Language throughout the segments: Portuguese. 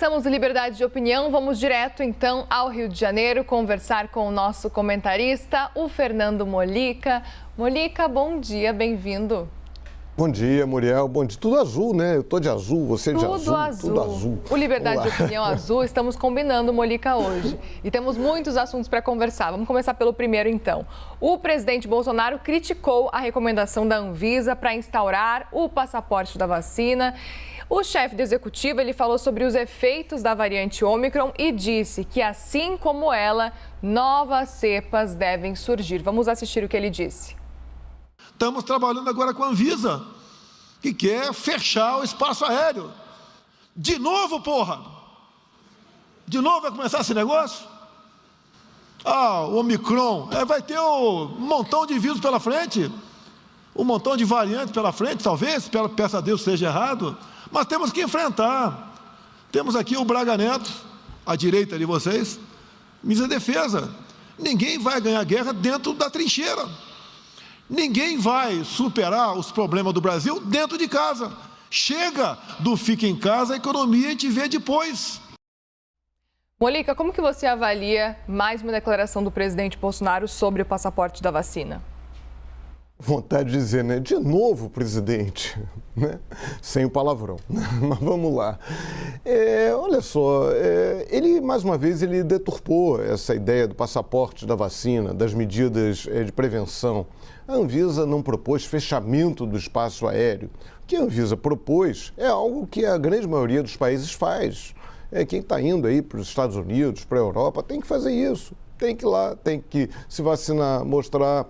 Começamos Liberdade de Opinião, vamos direto então ao Rio de Janeiro conversar com o nosso comentarista, o Fernando Molica. Molica, bom dia, bem-vindo. Bom dia, Muriel. Bom dia. Tudo azul, né? Eu tô de azul, você de azul. Tudo azul. O Liberdade de Opinião azul, estamos combinando, Molica, hoje. E temos muitos assuntos para conversar. Vamos começar pelo primeiro, então. O presidente Bolsonaro criticou a recomendação da Anvisa para instaurar o passaporte da vacina. O chefe do executivo, ele falou sobre os efeitos da variante Ômicron e disse que, assim como ela, novas cepas devem surgir. Vamos assistir o que ele disse. Estamos trabalhando agora com a Anvisa, que quer fechar o espaço aéreo. De novo, porra! De novo vai começar esse negócio? O Omicron, vai ter um montão de vírus pela frente, um montão de variantes pela frente, talvez, peça a Deus seja errado, mas temos que enfrentar. Temos aqui o Braga Neto, à direita de vocês, ministro da Defesa. Ninguém vai ganhar guerra dentro da trincheira. Ninguém vai superar os problemas do Brasil dentro de casa. Chega do fica em casa, a economia a gente vê depois. Molica, como que você avalia mais uma declaração do presidente Bolsonaro sobre o passaporte da vacina? Vontade de dizer, né? De novo, presidente, né? Sem o palavrão, mas vamos lá. Olha só, ele, mais uma vez, ele deturpou essa ideia do passaporte da vacina, das medidas de prevenção. A Anvisa não propôs fechamento do espaço aéreo. O que a Anvisa propôs é algo que a grande maioria dos países faz. Quem está indo aí para os Estados Unidos, para a Europa, tem que fazer isso. Tem que ir lá, tem que se vacinar, mostrar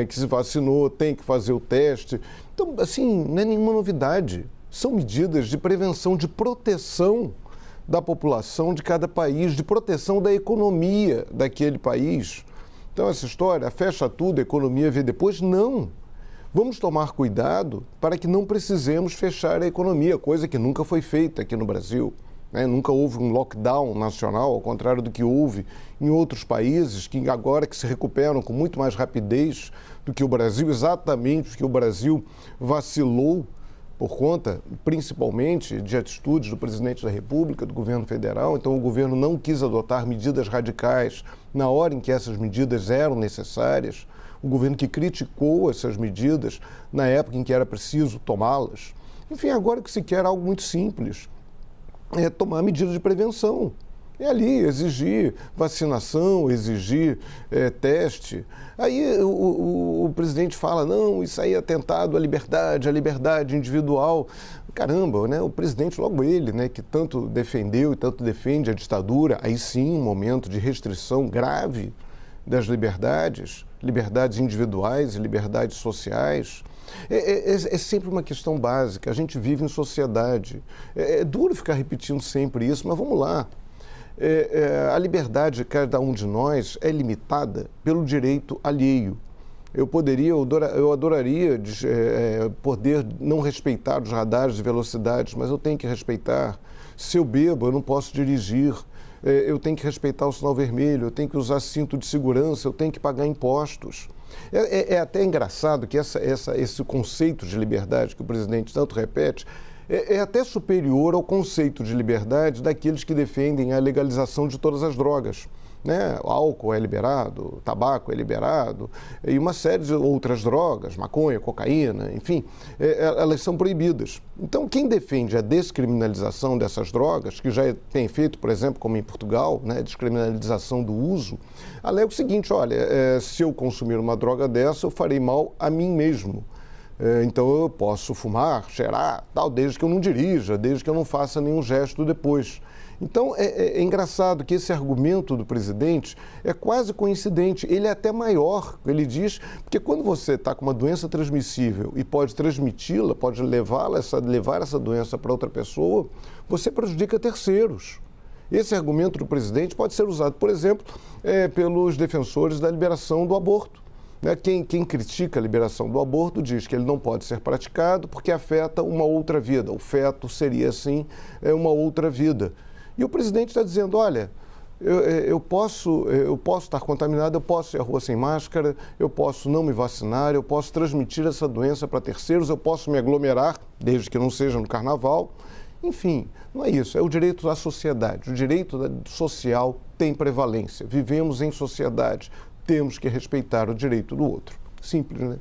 que se vacinou, tem que fazer o teste. Então, assim, não é nenhuma novidade. São medidas de prevenção, de proteção da população de cada país, de proteção da economia daquele país. Então, essa história, fecha tudo, a economia vê depois, não. Vamos tomar cuidado para que não precisemos fechar a economia, coisa que nunca foi feita aqui no Brasil. Nunca houve um lockdown nacional, ao contrário do que houve em outros países, que agora que se recuperam com muito mais rapidez do que o Brasil, exatamente porque o Brasil vacilou por conta, principalmente, de atitudes do presidente da República, do governo federal. Então, o governo não quis adotar medidas radicais na hora em que essas medidas eram necessárias. O governo que criticou essas medidas na época em que era preciso tomá-las. Enfim, agora que se quer algo muito simples, tomar medidas de prevenção. Ali exigir vacinação, exigir teste. Aí o presidente fala, não, isso aí é atentado à liberdade individual. Caramba, né? O presidente, logo ele, né, que tanto defendeu e tanto defende a ditadura, aí sim um momento de restrição grave das liberdades individuais e liberdades sociais. É sempre uma questão básica, a gente vive em sociedade. É duro ficar repetindo sempre isso, mas vamos lá. A liberdade de cada um de nós é limitada pelo direito alheio. Eu adoraria poder não respeitar os radares de velocidade, mas eu tenho que respeitar. Se eu bebo, eu não posso dirigir. Eu tenho que respeitar o sinal vermelho, eu tenho que usar cinto de segurança, eu tenho que pagar impostos. É até engraçado que esse conceito de liberdade que o presidente tanto repete é até superior ao conceito de liberdade daqueles que defendem a legalização de todas as drogas. O álcool é liberado, o tabaco é liberado e uma série de outras drogas, maconha, cocaína, enfim, elas são proibidas. Então, quem defende a descriminalização dessas drogas, que já tem feito, por exemplo, como em Portugal, descriminalização do uso, alega o seguinte, olha, se eu consumir uma droga dessa, eu farei mal a mim mesmo. Então, eu posso fumar, cheirar, tal, desde que eu não dirija, desde que eu não faça nenhum gesto depois. Então, é engraçado que esse argumento do presidente é quase coincidente. Ele é até maior, ele diz, porque quando você está com uma doença transmissível e pode transmiti-la, pode levar essa doença para outra pessoa, você prejudica terceiros. Esse argumento do presidente pode ser usado, por exemplo, pelos defensores da liberação do aborto. Quem critica a liberação do aborto diz que ele não pode ser praticado porque afeta uma outra vida. O feto seria, assim, uma outra vida. E o presidente está dizendo, olha, eu posso estar contaminado, eu posso ir à rua sem máscara, eu posso não me vacinar, eu posso transmitir essa doença para terceiros, eu posso me aglomerar, desde que não seja no carnaval, Enfim, não é isso, é o direito da sociedade. O direito social tem prevalência. Vivemos em sociedade, temos que respeitar o direito do outro. Simples, né?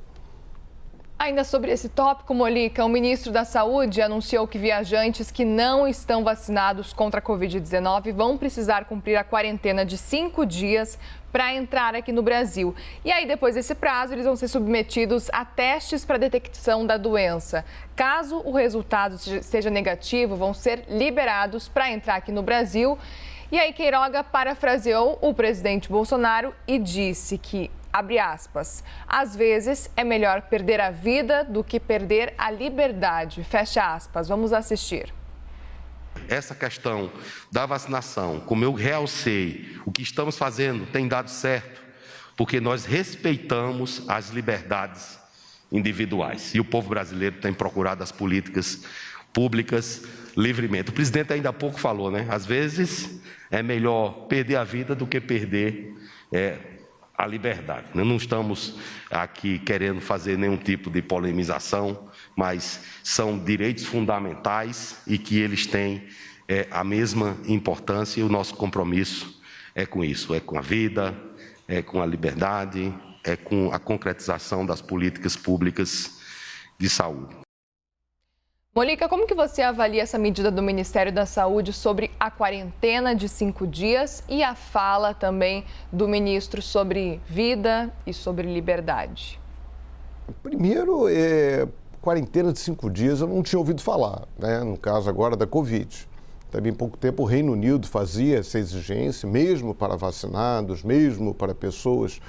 Ainda sobre esse tópico, Molica, o ministro da Saúde anunciou que viajantes que não estão vacinados contra a Covid-19 vão precisar cumprir a quarentena de 5 dias para entrar aqui no Brasil. E aí, depois desse prazo, eles vão ser submetidos a testes para detecção da doença. Caso o resultado seja negativo, vão ser liberados para entrar aqui no Brasil. E aí, Queiroga parafraseou o presidente Bolsonaro e disse que, abre aspas, às vezes é melhor perder a vida do que perder a liberdade, fecha aspas. Vamos assistir. Essa questão da vacinação, como eu realcei, o que estamos fazendo tem dado certo, porque nós respeitamos as liberdades individuais e o povo brasileiro tem procurado as políticas públicas livremente. O presidente ainda há pouco falou, né? Às vezes é melhor perder a vida do que perder a liberdade. Não estamos aqui querendo fazer nenhum tipo de polemização, mas são direitos fundamentais e que eles têm a mesma importância e o nosso compromisso é com isso, é com a vida, é com a liberdade, é com a concretização das políticas públicas de saúde. Molica, como que você avalia essa medida do Ministério da Saúde sobre a quarentena de 5 dias e a fala também do ministro sobre vida e sobre liberdade? Primeiro, quarentena de 5 dias eu não tinha ouvido falar, né? No caso agora da Covid. Também há pouco tempo o Reino Unido fazia essa exigência, mesmo para vacinados, mesmo para pessoas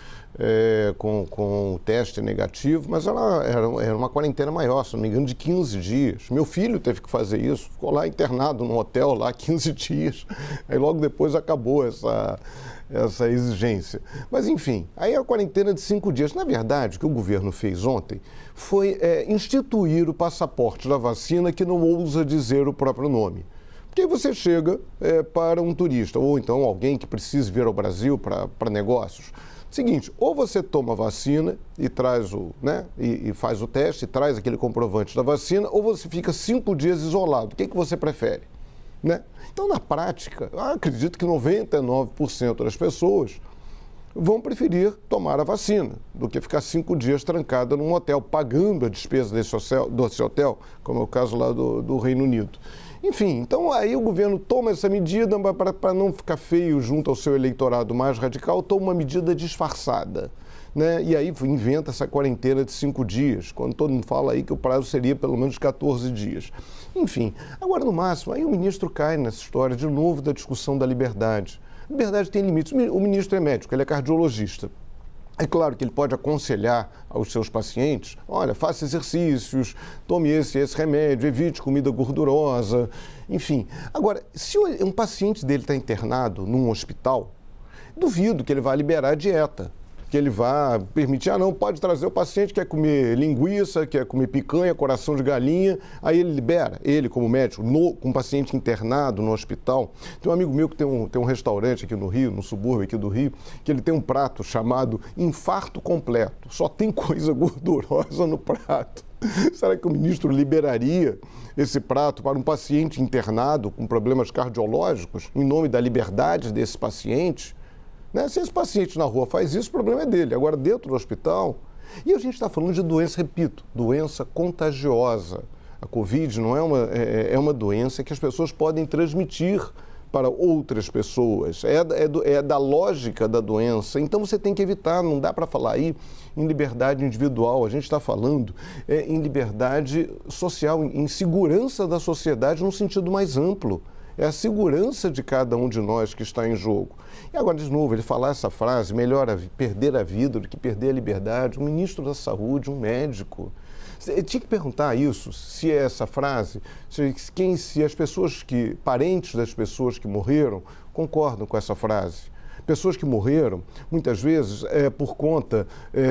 com teste negativo, mas era uma quarentena maior, se não me engano, de 15 dias. Meu filho teve que fazer isso, ficou lá internado num hotel lá 15 dias, aí logo depois acabou essa exigência. Mas enfim, aí a quarentena de 5 dias. Na verdade, o que o governo fez ontem foi instituir o passaporte da vacina que não ousa dizer o próprio nome. Porque aí você chega para um turista ou então alguém que precise vir ao Brasil para negócios. Seguinte, ou você toma a vacina e traz e faz o teste, e traz aquele comprovante da vacina, ou você fica 5 dias isolado. O que você prefere? Né? Então, na prática, eu acredito que 99% das pessoas vão preferir tomar a vacina do que ficar 5 dias trancada num hotel, despesa desse hotel, como é o caso lá do Reino Unido. Enfim, então aí o governo toma essa medida para não ficar feio junto ao seu eleitorado mais radical, toma uma medida disfarçada, né? E aí inventa essa quarentena de 5 dias, quando todo mundo fala aí que o prazo seria pelo menos 14 dias. Enfim, agora no máximo, aí o ministro cai nessa história de novo da discussão da liberdade. A liberdade tem limites. O ministro é médico, ele é cardiologista. É claro que ele pode aconselhar aos seus pacientes, olha, faça exercícios, tome esse remédio, evite comida gordurosa, enfim. Agora, se um paciente dele está internado num hospital, duvido que ele vá liberar a dieta, que ele vá permitir, não, pode trazer o paciente que quer comer linguiça, quer comer picanha, coração de galinha, aí ele libera, ele como médico, com um paciente internado no hospital. Tem um amigo meu que tem um restaurante aqui no Rio, no subúrbio aqui do Rio, que ele tem um prato chamado infarto completo, só tem coisa gordurosa no prato. Será que o ministro liberaria esse prato para um paciente internado com problemas cardiológicos, em nome da liberdade desse paciente? Né? Se esse paciente na rua faz isso, o problema é dele. Agora, dentro do hospital... E a gente está falando de doença, repito, doença contagiosa. A Covid não é uma doença que as pessoas podem transmitir para outras pessoas. É da lógica da doença. Então, você tem que evitar. Não dá para falar aí em liberdade individual. A gente está falando em liberdade social, em segurança da sociedade no sentido mais amplo. É a segurança de cada um de nós que está em jogo. E agora, de novo, ele falar essa frase, melhor perder a vida do que perder a liberdade, um ministro da saúde, um médico. Eu tinha que perguntar isso, se é essa frase, se as pessoas parentes das pessoas que morreram, concordam com essa frase. Pessoas que morreram, muitas vezes, por conta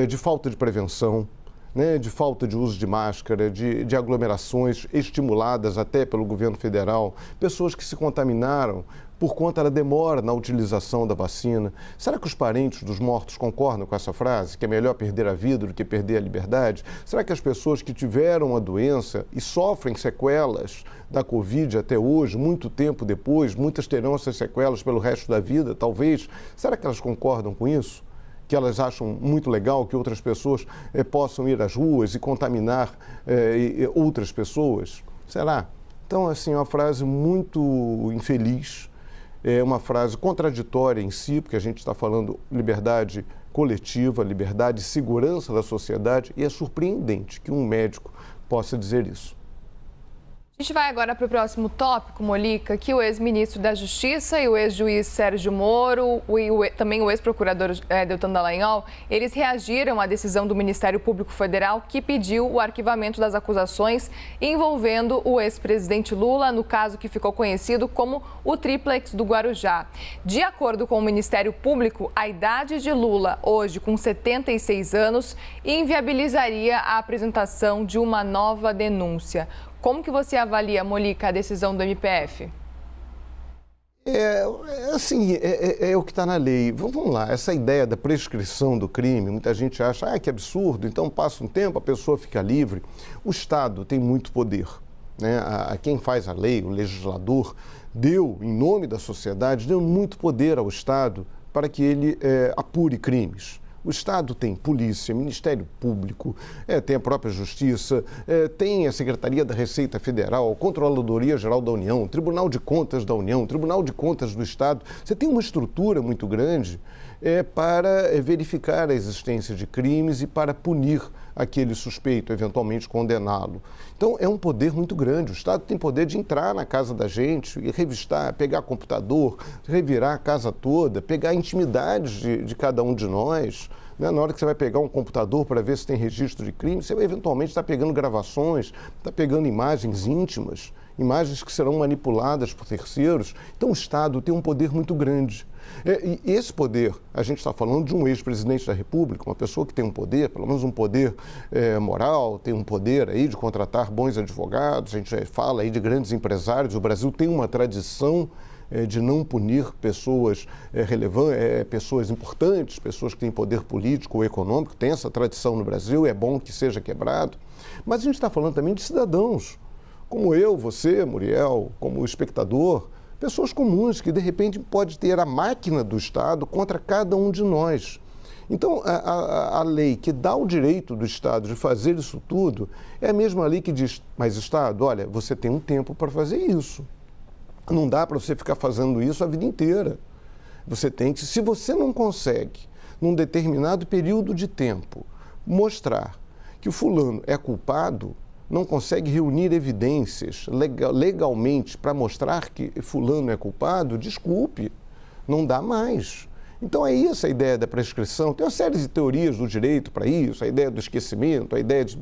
de falta de prevenção, né, de falta de uso de máscara, de aglomerações estimuladas até pelo governo federal, pessoas que se contaminaram por conta da demora na utilização da vacina. Será que os parentes dos mortos concordam com essa frase, que é melhor perder a vida do que perder a liberdade? Será que as pessoas que tiveram a doença e sofrem sequelas da Covid até hoje, muito tempo depois, muitas terão essas sequelas pelo resto da vida, talvez, será que elas concordam com isso? Que elas acham muito legal que outras pessoas possam ir às ruas e contaminar outras pessoas? Será? Então, assim, é uma frase muito infeliz, é uma frase contraditória em si, porque a gente está falando liberdade coletiva, liberdade e segurança da sociedade, e é surpreendente que um médico possa dizer isso. A gente vai agora para o próximo tópico, Molica, que o ex-ministro da Justiça e o ex-juiz Sérgio Moro e também o ex-procurador Deltan Dallagnol, eles reagiram à decisão do Ministério Público Federal que pediu o arquivamento das acusações envolvendo o ex-presidente Lula, no caso que ficou conhecido como o Tríplex do Guarujá. De acordo com o Ministério Público, a idade de Lula, hoje com 76 anos, inviabilizaria a apresentação de uma nova denúncia. Como que você avalia, Molica, a decisão do MPF? É o que está na lei. Vamos lá, essa ideia da prescrição do crime, muita gente acha, que absurdo, então passa um tempo, a pessoa fica livre. O Estado tem muito poder, né? Quem faz a lei, o legislador, deu, em nome da sociedade, deu muito poder ao Estado para que ele apure crimes. O Estado tem polícia, Ministério Público, tem a própria Justiça, tem a Secretaria da Receita Federal, Controladoria Geral da União, Tribunal de Contas da União, Tribunal de Contas do Estado. Você tem uma estrutura muito grande para verificar a existência de crimes e para punir aquele suspeito, eventualmente condená-lo. Então, é um poder muito grande. O Estado tem poder de entrar na casa da gente e revistar, pegar computador, revirar a casa toda, pegar intimidades de cada um de nós. Né? Na hora que você vai pegar um computador para ver se tem registro de crime, você vai eventualmente estar pegando gravações, está pegando imagens íntimas, imagens que serão manipuladas por terceiros. Então, o Estado tem um poder muito grande. E esse poder, a gente está falando de um ex-presidente da República, uma pessoa que tem um poder, pelo menos um poder moral, tem um poder aí de contratar bons advogados, a gente fala aí de grandes empresários. O Brasil tem uma tradição de não punir pessoas relevantes, pessoas importantes, pessoas que têm poder político ou econômico, tem essa tradição no Brasil, é bom que seja quebrado. Mas a gente está falando também de cidadãos, como eu, você, Muriel, como espectador, pessoas comuns que, de repente, pode ter a máquina do Estado contra cada um de nós. Então, a lei que dá o direito do Estado de fazer isso tudo é a mesma lei que diz, mas Estado, olha, você tem um tempo para fazer isso. Não dá para você ficar fazendo isso a vida inteira. Você tem que, se você não consegue, num determinado período de tempo, mostrar que o fulano é culpado, não consegue reunir evidências legalmente para mostrar que fulano é culpado, desculpe, não dá mais. Então é isso a ideia da prescrição. Tem uma série de teorias do direito para isso, a ideia do esquecimento, a ideia de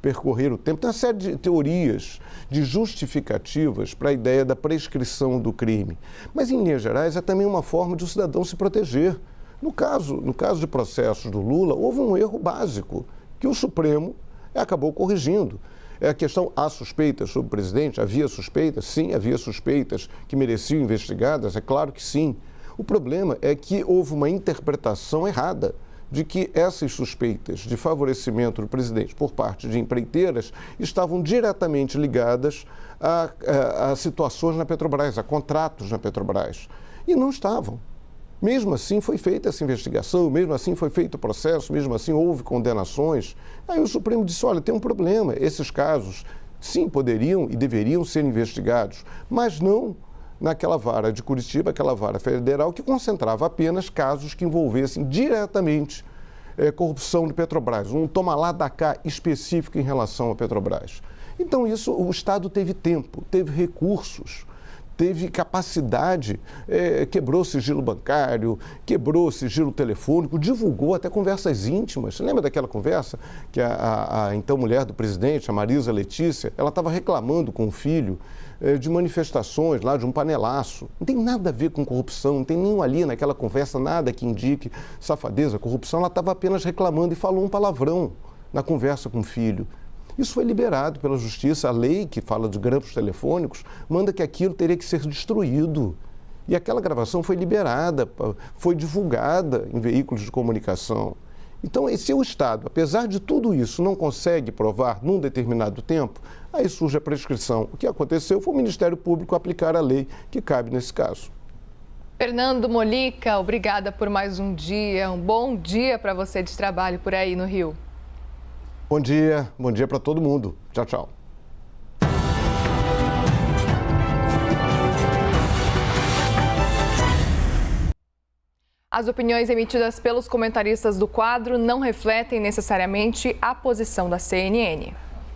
percorrer o tempo. Tem uma série de teorias, de justificativas para a ideia da prescrição do crime. Mas, em linhas gerais, é também uma forma de o cidadão se proteger. No caso de processos do Lula, houve um erro básico que o Supremo acabou corrigindo. É a questão, há suspeitas sobre o presidente? Havia suspeitas? Sim, havia suspeitas que mereciam investigadas, é claro que sim. O problema é que houve uma interpretação errada de que essas suspeitas de favorecimento do presidente por parte de empreiteiras estavam diretamente ligadas a situações na Petrobras, a contratos na Petrobras. E não estavam. Mesmo assim foi feita essa investigação, mesmo assim foi feito o processo, mesmo assim houve condenações. Aí o Supremo disse, olha, tem um problema, esses casos sim poderiam e deveriam ser investigados, mas não naquela vara de Curitiba, aquela vara federal que concentrava apenas casos que envolvessem diretamente corrupção de Petrobras, um toma lá da cá específico em relação à Petrobras. Então isso, o Estado teve tempo, teve recursos, teve capacidade, quebrou sigilo bancário, quebrou sigilo telefônico, divulgou até conversas íntimas. Você lembra daquela conversa que a então mulher do presidente, a Marisa Letícia, ela estava reclamando com o filho de manifestações lá, de um panelaço. Não tem nada a ver com corrupção, não tem nenhum ali naquela conversa nada que indique safadeza, corrupção. Ela estava apenas reclamando e falou um palavrão. na conversa com o filho. Isso foi liberado pela justiça. A lei que fala de grampos telefônicos manda que aquilo teria que ser destruído. E aquela gravação foi liberada, foi divulgada em veículos de comunicação. Então, se o Estado, apesar de tudo isso, não consegue provar num determinado tempo, aí surge a prescrição. O que aconteceu foi o Ministério Público aplicar a lei que cabe nesse caso. Fernando Molica, obrigada por mais um dia. Um bom dia para você de trabalho por aí no Rio. Bom dia para todo mundo. Tchau, tchau. As opiniões emitidas pelos comentaristas do quadro não refletem necessariamente a posição da CNN.